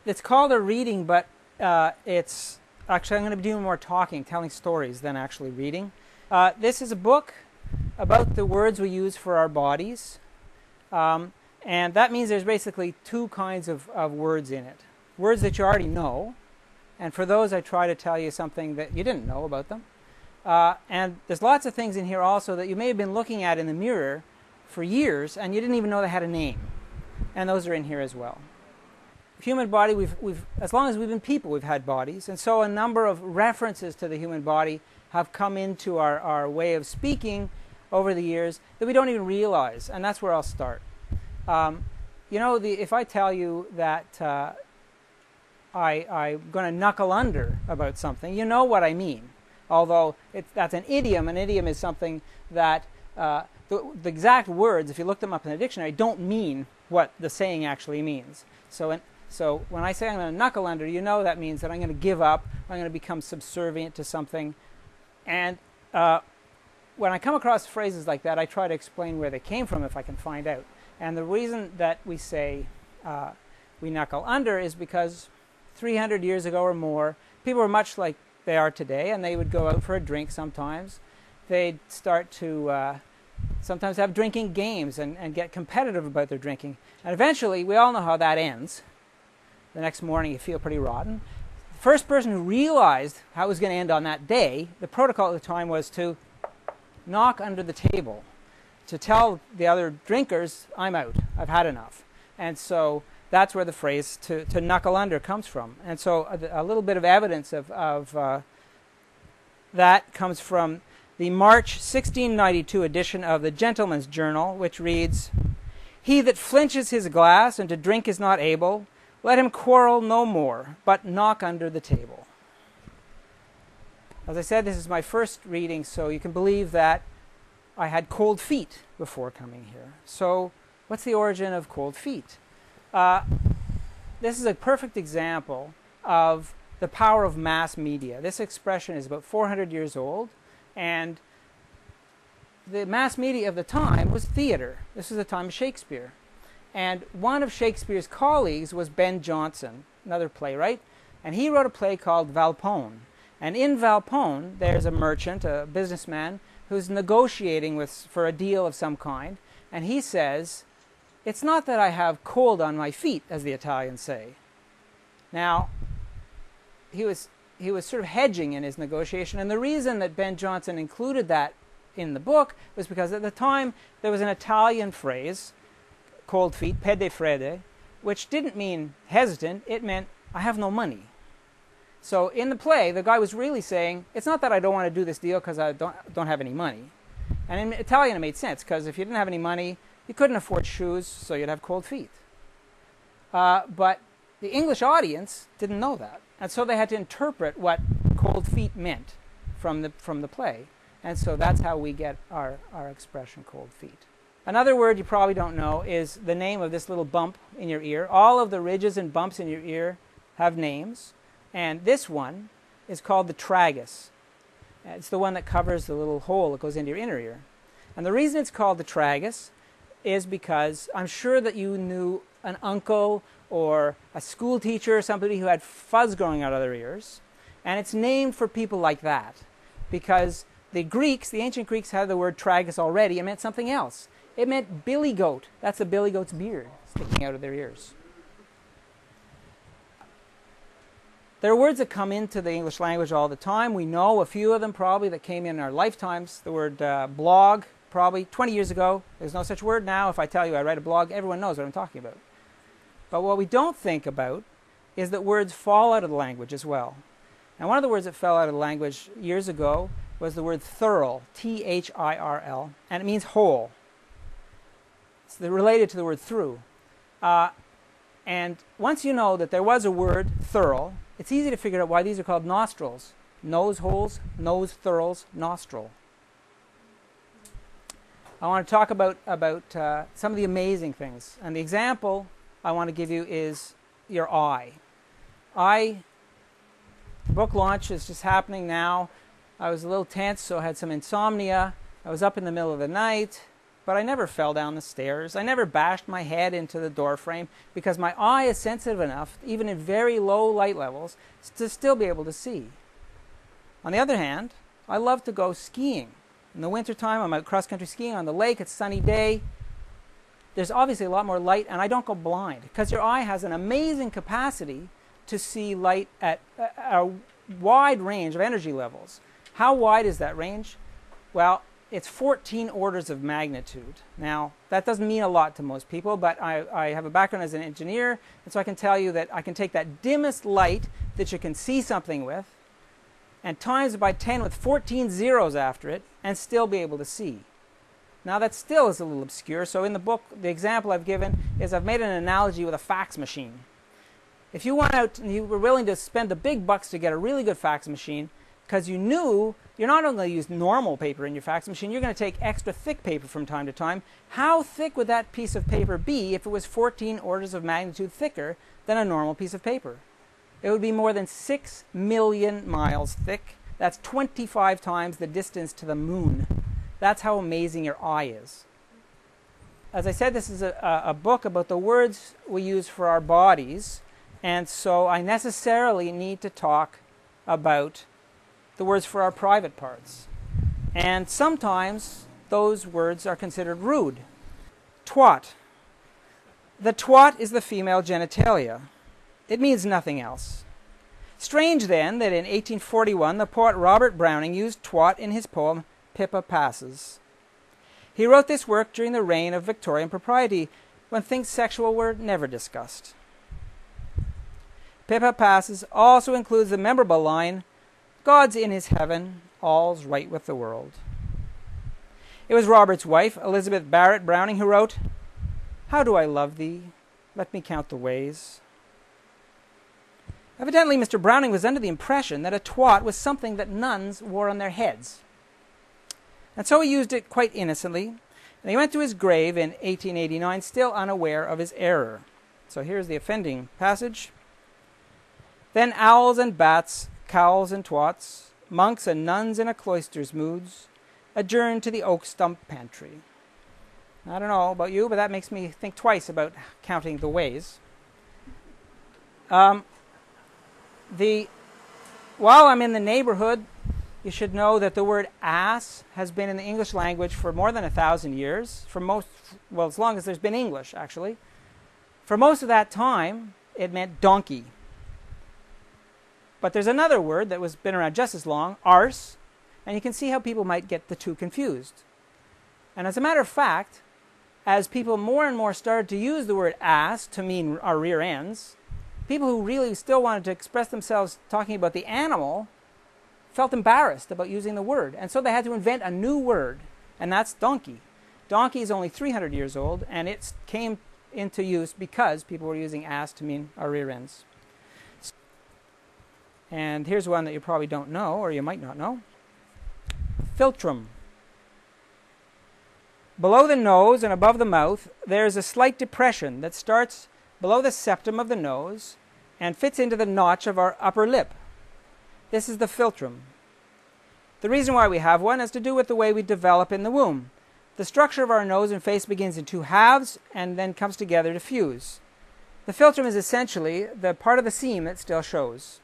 it's called a reading, but it's actually, I'm going to be doing more talking, telling stories, than actually reading. This is a book about the words we use for our bodies. And that means there's basically two kinds of words in it. Words that you already know, and for those I try to tell you something that you didn't know about them. And there's lots of things in here also that you may have been looking at in the mirror for years and you didn't even know they had a name. And those are in here as well. The human body, as long as we've been people, we've had bodies. And so a number of references to the human body have come into our way of speaking over the years that we don't even realize. And that's where I'll start. You know, if I tell you that I'm going to knuckle under about something, you know what I mean. Although that's an idiom. An idiom is something that the exact words, if you look them up in the dictionary, don't mean what the saying actually means. So when I say I'm going to knuckle under, you know that means that I'm going to give up, I'm going to become subservient to something. And when I come across phrases like that, I try to explain where they came from if I can find out. And the reason that we say we knuckle under is because 300 years ago or more, people were much like they are today, and they would go out for a drink sometimes. They'd start to sometimes have drinking games and get competitive about their drinking. And eventually, we all know how that ends. The next morning, you feel pretty rotten. The first person who realized how it was going to end on that day, the protocol at the time was to knock under the table, to tell the other drinkers, I'm out, I've had enough. And so that's where the phrase to knuckle under comes from. And so a little bit of evidence of that comes from the March 1692 edition of the Gentleman's Journal, which reads, "He that flinches his glass and to drink is not able, let him quarrel no more, but knock under the table." As I said, this is my first reading, so you can believe that I had cold feet before coming here. So what's the origin of cold feet? This is a perfect example of the power of mass media. This expression is about 400 years old, and the mass media of the time was theater. This was the time of Shakespeare. And one of Shakespeare's colleagues was Ben Jonson, another playwright, and he wrote a play called Valpone. And in Valpone, there's a merchant, a businessman, who's negotiating for a deal of some kind, and he says, "It's not that I have cold on my feet," as the Italians say. Now, he was sort of hedging in his negotiation, and the reason that Ben Jonson included that in the book was because at the time there was an Italian phrase, cold feet, pede fredde, which didn't mean hesitant, it meant I have no money. So in the play, the guy was really saying, it's not that I don't want to do this deal because I don't have any money. And in Italian it made sense, because if you didn't have any money, you couldn't afford shoes, so you'd have cold feet. But the English audience didn't know that. And so they had to interpret what cold feet meant from the play. And so that's how we get our expression cold feet. Another word you probably don't know is the name of this little bump in your ear. All of the ridges and bumps in your ear have names. And this one is called the tragus. It's the one that covers the little hole that goes into your inner ear. And the reason it's called the tragus is because I'm sure that you knew an uncle or a school teacher or somebody who had fuzz growing out of their ears. And it's named for people like that because the ancient Greeks had the word tragus already. It meant something else. It meant billy goat. That's a billy goat's beard sticking out of their ears. There are words that come into the English language all the time. We know a few of them probably that came in our lifetimes. The word blog, probably 20 years ago. There's no such word now. If I tell you I write a blog, everyone knows what I'm talking about. But what we don't think about is that words fall out of the language as well. And one of the words that fell out of the language years ago was the word thirl, T-H-I-R-L, and it means whole. It's related to the word through. And once you know that there was a word, thirl, it's easy to figure out why these are called nostrils. Nose holes, nose thurls, nostril. I want to talk about some of the amazing things. And the example I want to give you is your eye. Book launch is just happening now. I was a little tense, so I had some insomnia. I was up in the middle of the night. but I never fell down the stairs. I never bashed my head into the door frame because my eye is sensitive enough, even in very low light levels, to still be able to see. On the other hand, I love to go skiing. In the wintertime, I'm out cross-country skiing on the lake. It's a sunny day. There's obviously a lot more light, and I don't go blind because your eye has an amazing capacity to see light at a wide range of energy levels. How wide is that range? Well, it's 14 orders of magnitude. Now, that doesn't mean a lot to most people, but I have a background as an engineer, and so I can tell you that I can take that dimmest light that you can see something with and times it by 10 with 14 zeros after it and still be able to see. Now, that still is a little obscure, so in the book, the example I've given is I've made an analogy with a fax machine. If you went out and you were willing to spend the big bucks to get a really good fax machine, because you knew you're not only going to use normal paper in your fax machine, you're going to take extra thick paper from time to time. How thick would that piece of paper be if it was 14 orders of magnitude thicker than a normal piece of paper? It would be more than 6 million miles thick. That's 25 times the distance to the moon. That's how amazing your eye is. As I said, this is a book about the words we use for our bodies, and so I necessarily need to talk about the words for our private parts. And sometimes those words are considered rude. Twat. The twat is the female genitalia. It means nothing else. Strange then that in 1841 the poet Robert Browning used twat in his poem Pippa Passes. He wrote this work during the reign of Victorian propriety, when things sexual were never discussed. Pippa Passes also includes the memorable line, "God's in his heaven, all's right with the world." It was Robert's wife, Elizabeth Barrett Browning, who wrote, "How do I love thee? Let me count the ways." Evidently, Mr. Browning was under the impression that a twat was something that nuns wore on their heads. And so he used it quite innocently, and he went to his grave in 1889 still unaware of his error. So here's the offending passage. "Then owls and bats, cowls and twats, monks and nuns in a cloister's moods, adjourned to the oak stump pantry." I don't know about you, but that makes me think twice about counting the ways. While I'm in the neighborhood, you should know that the word ass has been in the English language for more than 1,000 years. As long as there's been English, actually. For most of that time, it meant donkey. But there's another word that was been around just as long, arse, and you can see how people might get the two confused. And as a matter of fact, as people more and more started to use the word ass to mean our rear ends, people who really still wanted to express themselves talking about the animal felt embarrassed about using the word. And so they had to invent a new word, and that's donkey. Donkey is only 300 years old, and it came into use because people were using ass to mean our rear ends. And here's one that you probably don't know, or you might not know. Philtrum. Below the nose and above the mouth, there is a slight depression that starts below the septum of the nose and fits into the notch of our upper lip. This is the philtrum. The reason why we have one has to do with the way we develop in the womb. The structure of our nose and face begins in two halves and then comes together to fuse. The philtrum is essentially the part of the seam that still shows.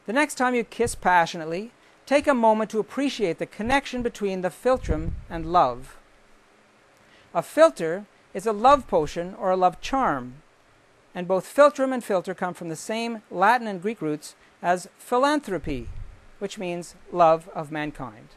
The next time you kiss passionately, take a moment to appreciate the connection between the philtrum and love. A philter is a love potion or a love charm, and both philtrum and filter come from the same Latin and Greek roots as philanthropy, which means love of mankind.